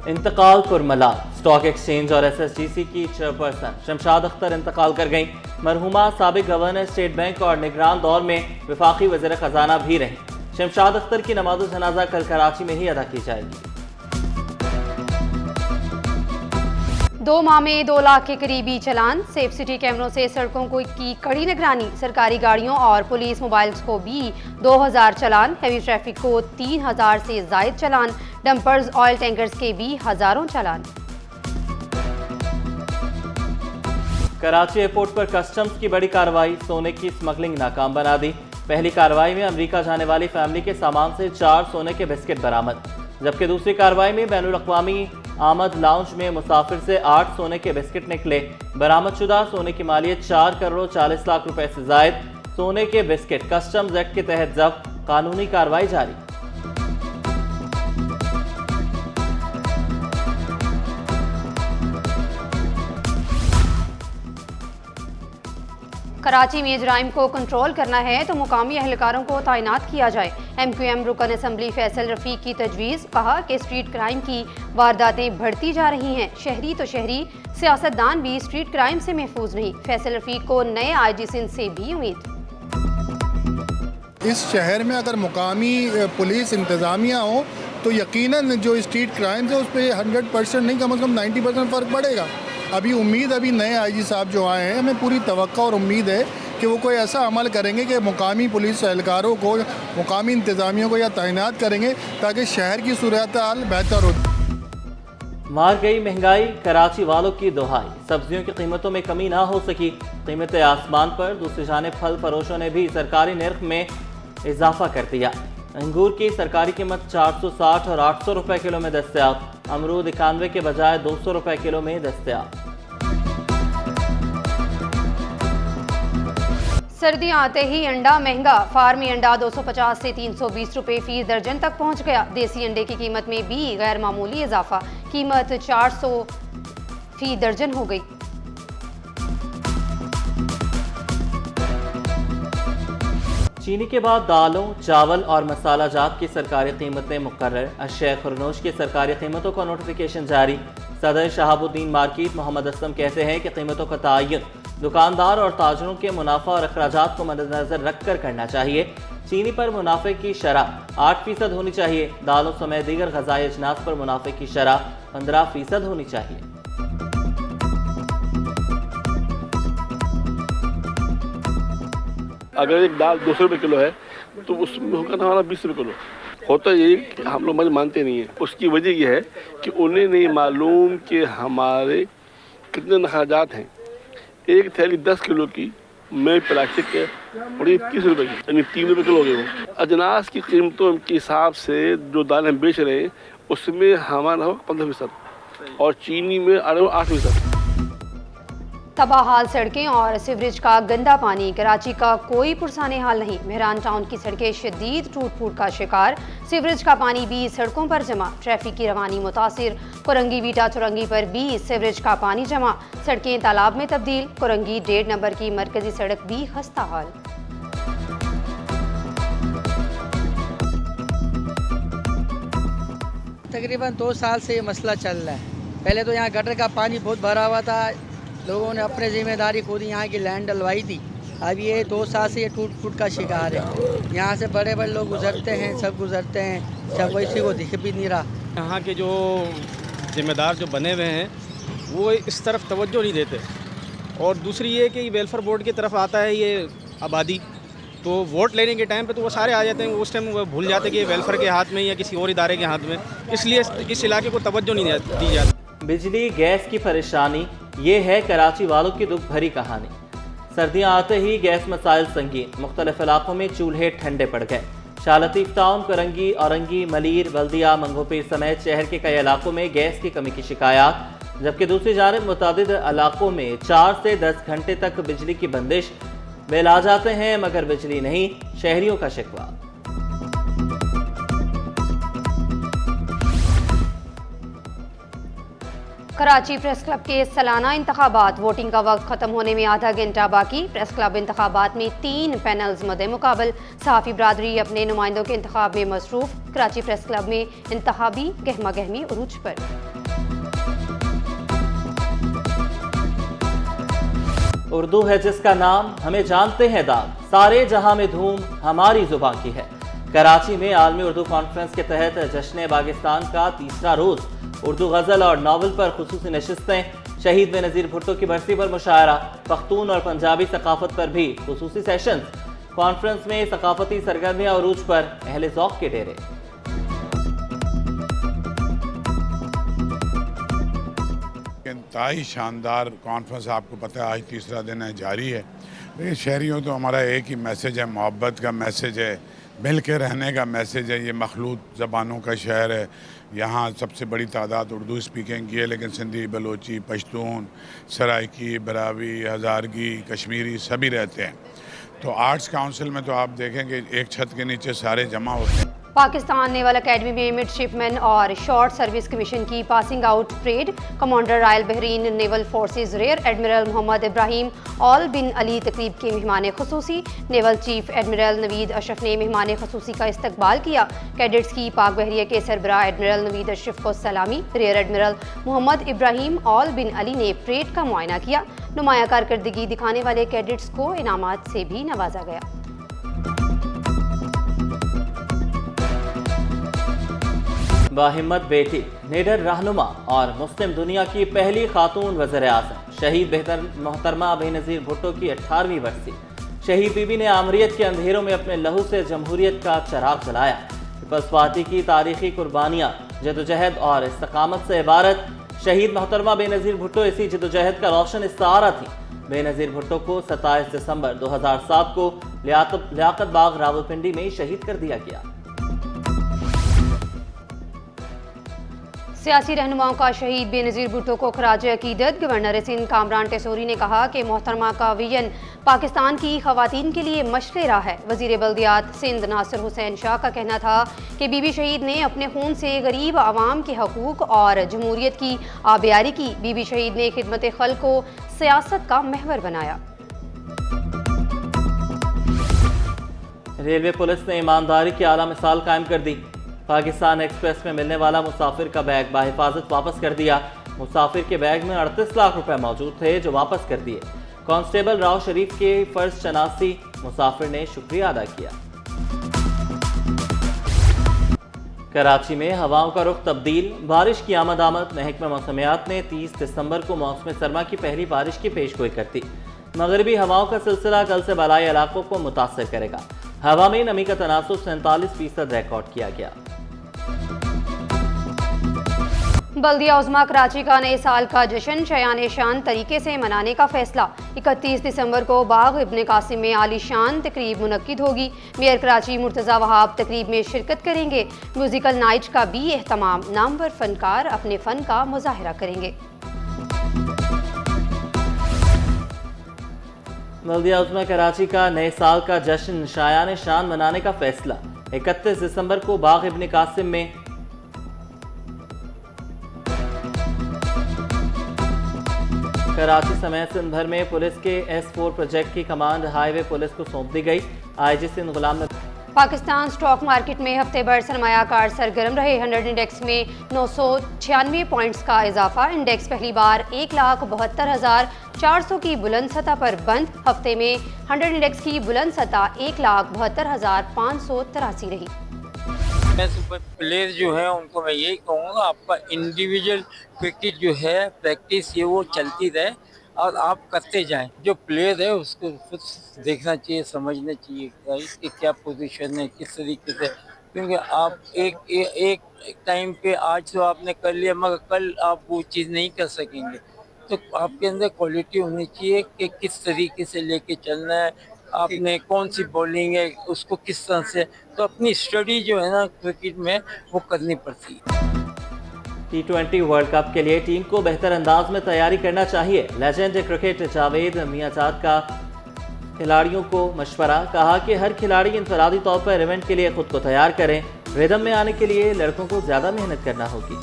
इंतकाल कुरमला। Stock exchange और SSGC की चेयरपर्सन शमशाद अख्तर इंतकाल कर गईं। मरहुमा साबिक गवर्नर स्टेट बैंक और निगरान दौर में वफाकी वज़ीर खजाना भी रहीं। शमशाद अख्तर की नमाज़ जनाजा कल कराची में ही अदा की जाएगी। 2 माह में 2 लाख के करीबी चलान। सेफ सिटी कैमरों से सड़कों को की कड़ी निगरानी। सरकारी गाड़ियों और पुलिस मोबाइल्स को भी 2000 चलान। हैवी ट्रैफिक को 3000 से जायद चलान। डंपर्स ऑयल टैंकर्स के भी हजारों चलान। कराची एयरपोर्ट पर कस्टम्स की बड़ी कार्रवाई। सोने की स्मगलिंग नाकाम बना दी। पहली कार्रवाई में अमेरिका जाने वाली फैमिली के सामान से 4 सोने के बिस्किट बरामद, जबकि दूसरी कार्रवाई में बैनुल अक़वामी आमद लाउंज में मुसाफिर से 8 सोने के बिस्किट निकले। बरामदशुदा सोने की मालियत 4 करोड़ 40 लाख रुपए से जायद। सोने के बिस्किट कस्टम्स एक्ट के तहत जब्त। कानूनी कार्रवाई जारी। कराची में जराइम को कंट्रोल करना है तो मुकामी अहलकारों को तैनात किया जाए। MQM रुकन असम्बली फैसल रफीक की तजवीज़। कहा कि स्ट्रीट क्राइम की वारदातें बढ़ती जा रही हैं। शहरी तो शहरी, सियासतदान भी स्ट्रीट क्राइम से महफूज नहीं। फैसल रफीक को नए IG सिंध से भी उम्मीद। इस शहर में अगर मुकामी पुलिस इंतज़ामिया हो तो यकीनन जो स्ट्रीट क्राइम्स है उस पर 100% नहीं, कम से कम 90% फ़र्क पड़ेगा। अभी नए IG साहब जो आए हैं, हमें पूरी तवक्को और उम्मीद है कि वो कोई ऐसा अमल करेंगे कि मुकामी पुलिस एहलकारों को, मुकामी इंतज़ामियों को या तैनात करेंगे ताकि शहर की सूरत हाल बेहतर हो। मार गई महंगाई, कराची वालों की दुहाई। सब्जियों की कीमतों में कमी ना हो सकी, कीमतें आसमान पर। दूसरी जानिब फल फरोशों ने भी सरकारी नर्ख में इजाफा कर दिया। अंगूर की सरकारी कीमत 460 और 800 रुपए किलो में दस्तयाब। अमरूद 91 के बजाय 200 रुपए किलो में दस्तयाब। सर्दियां आते ही अंडा महंगा। फार्मी अंडा 250 से 320 रुपए फी दर्जन तक पहुंच गया। देसी अंडे की कीमत में भी गैर मामूली इजाफा। कीमत 400 फी दर्जन हो गई। चीनी के बाद दालों, चावल और मसाला जात की सरकारी कीमतें मुकर्रर। अशय खुरनोश की सरकारी कीमतों का नोटिफिकेशन जारी। सदर शहाबुद्दीन मार्केट मोहम्मद असलम कहते हैं कि कीमतों का तयन दुकानदार और ताजरों के मुनाफा और अखराजात को मद्देनजर रखकर करना चाहिए। चीनी पर मुनाफे की शरह 8% होनी चाहिए। दालों समेत दीगर ग़िज़ाई अजनास पर मुनाफे की शरह 15% होनी चाहिए। अगर एक दाल 200 रुपये किलो है तो उसमें होगा हमारा 20 रुपये किलो। होता ये कि हम लोग मानते नहीं हैं। उसकी वजह यह है कि उन्हें नहीं मालूम कि हमारे कितने अखराजात हैं। एक थैली 10 किलो की में प्लास्टिक के और ये 30 रुपये की, यानी 3 रुपये किलो हो गए। वो अजनास की कीमतों के हिसाब से जो दालें हम बेच रहे हैं उसमें हमारा हो 15% और चीनी में 8%। तबाहाल सड़कें और सीवरेज का गंदा पानी। कराची का कोई पुरसाने हाल नहीं। मेहरान टाउन की सड़कें शदीद टूट फूट का शिकार। सीवरेज का पानी भी सड़कों पर जमा। ट्रैफिक की रवानी मुतासिर। कुरंगी वीटा चुरंगी पर भी सीवरेज का पानी जमा। सड़कें तालाब में तब्दील। कुरंगी 1.5 नंबर की मरकजी सड़क भी खस्ता हाल। तकरीबन 2 साल से ये मसला चल रहा है। पहले तो यहाँ गटर का पानी बहुत भरा हुआ था। लोगों ने अपने जिम्मेदारी खुद यहाँ की लैंड डलवाई थी। अब ये 2 साल से ये टूट फूट का शिकार है। यहाँ से बड़े बड़े लोग गुजरते हैं, सब गुजरते हैं, सब किसी को दिख भी नहीं रहा। यहाँ के जो जिम्मेदार जो बने हुए हैं वो इस तरफ तवज्जो नहीं देते। और दूसरी ये कि वेलफेयर बोर्ड की तरफ आता है ये आबादी, तो वोट लेने के टाइम पे तो वो सारे आ जाते हैं। उस टाइम वो भूल जाते हैं कि वेलफेयर के हाथ में या किसी और इदारे के हाथ में, इसलिए इस इलाके को तवज्जो नहीं दी जाती। बिजली गैस की परेशानी, ये है कराची वालों की दुख भरी कहानी। सर्दियां आते ही गैस मसाइल संगीन। मुख्तलिफ इलाकों में चूल्हे ठंडे पड़ गए। शाह लतीफ़ टाउन, करंगी, औरंगी, मलीर, बल्दिया, मंगोपीर समेत शहर के कई इलाकों में गैस की कमी की शिकायत, जबकि दूसरी जानिब मुतादिद इलाकों में 4 से 10 घंटे तक बिजली की बंदिश। बिल आ जाते हैं मगर बिजली नहीं, शहरियों का शिकवा। कराची प्रेस क्लब के सालाना इंतखाबात। वोटिंग का वक्त खत्म होने में आधा घंटा बाकी। प्रेस क्लब इंतखाबात में 3 पैनल्स मद्दे मुकाबल। सहाफ़ी बरादरी अपने नुमाइंदों के इंतखाब में मसरूफ। कराची प्रेस क्लब में इंतखाबी गहमा गहमी उरूज पर। उर्दू है जिसका नाम, हमें जानते हैं दाग, सारे जहां में धूम हमारी जुबान की है। कराची में आलमी उर्दू कॉन्फ्रेंस के तहत जश्न बागिस्तान का तीसरा रोज उर्दू गज़ल और नावल पर खुसूसी नशिस्तें, शहीद बेनज़ीर भुट्टो की बरसी पर मुशायरा, पख्तून और पंजाबी सकाफत पर भी खुसूसी सेशन। कॉन्फ्रेंस में सकाफती सरगर्मियां अरूज पर, अहले ज़ौक़ के डेरे। इंतहाई शानदार कॉन्फ्रेंस, आपको पता है आज तीसरा दिन है, जारी है। ये शहरियों तो हमारा एक ही मैसेज है, मोहब्बत का मैसेज है, मिल के रहने का मैसेज है। ये मखलूत ज़बानों का शहर है, यहाँ सबसे बड़ी तादाद उर्दू स्पीकिंग की है, लेकिन सिंधी, बलोची, पश्तून, सराइकी, बरावी, हज़ारगी, कश्मीरी सभी रहते हैं। तो आर्ट्स काउंसिल में तो आप देखेंगे एक छत के नीचे सारे जमा होते हैं। पाकिस्तान नेवल अकेडमी में मिडशिपमैन और शॉर्ट सर्विस कमीशन की passing out parade. Commander royal Bahrain naval forces rear admiral Mohammed Ibrahim Al bin Ali तकरीब के मेहमान खसूसी। Naval chief admiral Naveed Ashraf ने मेहमान खसूसी का इस्तकबाल किया। कैडेट्स की पाक बहरिया के सरबराह एडमिरल नवीद अशरफ को सलामी। Rear admiral Mohammed Ibrahim Al bin Ali ने परेड का मुआयना किया। नुमाया कारकर्दगी दिखाने वाले कैडेट्स को इनामात से भी नवाजा गया। बाहिम्मत बेटी, निडर रहनुमा और मुस्लिम दुनिया की पहली खातून वज़ीर-ए-आज़म, शहीद मोहतरमा बेनज़ीर भुट्टो की 18वीं बरसी। शहीद बीबी ने आमरीत के अंधेरों में अपने लहू से जमहूरियत का चराग जलाया। पीपल्स पार्टी की तारीखी कुर्बानियाँ, जदोजहद और इस्तकामत से इबारत। शहीद मोहतरमा बेनज़ीर भुट्टो इसी जदोजहद का रोशन इस्तारा थी। बेनज़ीर भुट्टो को 27 दिसंबर 2007 को लियाकत बाग रावलपिंडी में शहीद कर दिया गया। सियासी रहनुमाओं का शहीद बेनज़ीर भुट्टो को खराज अकीदत। गवर्नर सिंध कामरान टेसोरी ने कहा कि मोहतरमा का विजन पाकिस्तान की खवातीन के लिए मशले राह है। वज़ीर बल्दियात सिंध नासिर हुसैन शाह का कहना था कि बीबी शहीद ने अपने खून से गरीब आवाम के हकूक़ और जमहूरियत की आबियारी की। बीबी शहीद ने खिदमत खल्क़ को सियासत का महवर बनाया। रेलवे पुलिस ने ईमानदारी की आला मिसाल कायम कर दी। पाकिस्तान एक्सप्रेस में मिलने वाला मुसाफिर का बैग बाहिफाजत वापस कर दिया। मुसाफिर के बैग में 38 लाख रुपए मौजूद थे जो वापस कर दिए। कांस्टेबल राव शरीफ के फर्ज शनासी मुसाफिर ने शुक्रिया अदा किया। कराची में हवाओं का रुख तब्दील, बारिश की आमद। महकमा मौसमियात ने 30 दिसंबर को मौसम सरमा की पहली बारिश की पेशगोई कर दी। मगरबी हवाओं का सिलसिला कल से बालाई इलाकों को मुतासर करेगा। हवा में नमी का तनासुब 47% रिकॉर्ड किया गया। बल्दिया उज़्मा कराची का नए साल का जश्न शयान शान तरीके से मनाने का फैसला। 31 दिसंबर को बाग इब्न कासिम में आलीशान तकरीब मुनक्किद होगी। मेयर कराची मुर्तज़ा वहाब तकरीब में शिरकत करेंगे। म्यूजिकल नाइट का भी एहतमाम, नामवर फनकार अपने फ़न का मुजाहरा करेंगे। बल्दिया उज़्मा कराची का नए साल का जश्न शायान शान मनाने का फैसला। 31 दिसंबर को बाग इब्न कासिम में कराची समेत सिंध भर में पुलिस के S4 प्रोजेक्ट की कमांड हाईवे पुलिस को सौंप दी गई। IG Sindh Ghulam Nabi. Pakistan stock market में हफ्ते भर सरमायाकार सरगर्म रहे। 100 इंडेक्स में 996 पॉइंट्स का इजाफा। इंडेक्स पहली बार 1,72,400 की बुलंद सतह पर बंद। हफ्ते में 100 इंडेक्स की बुलंद सतह 1,72,583 रही। मैं सुपर प्लेयर जो है उनको मैं यही कहूँगा, आपका इंडिविजुअल क्रिकेट जो है प्रैक्टिस ये वो चलती रहे और आप करते जाएं। जो प्लेयर है उसको खुद देखना चाहिए, समझना चाहिए कि क्या पोजीशन है, किस तरीके से, क्योंकि आप एक टाइम पे आज तो आपने कर लिया मगर कल आप वो चीज़ नहीं कर सकेंगे। तो आपके अंदर क्वालिटी होनी चाहिए कि किस तरीके से लेके चलना है, आपने कौन सी बॉलिंग है उसको किस तरह से, तो अपनी स्टडी जो है ना क्रिकेट में वो करनी पड़ती है। T20 वर्ल्ड कप के लिए टीम को बेहतर अंदाज में तैयारी करना चाहिए। लेजेंड क्रिकेट जावेद मियाँजाद का खिलाड़ियों को मशवरा। कहा कि हर खिलाड़ी इंफरादी तौर पर इवेंट के लिए खुद को तैयार करें। रिदम में आने के लिए लड़कों को ज़्यादा मेहनत करना होगी।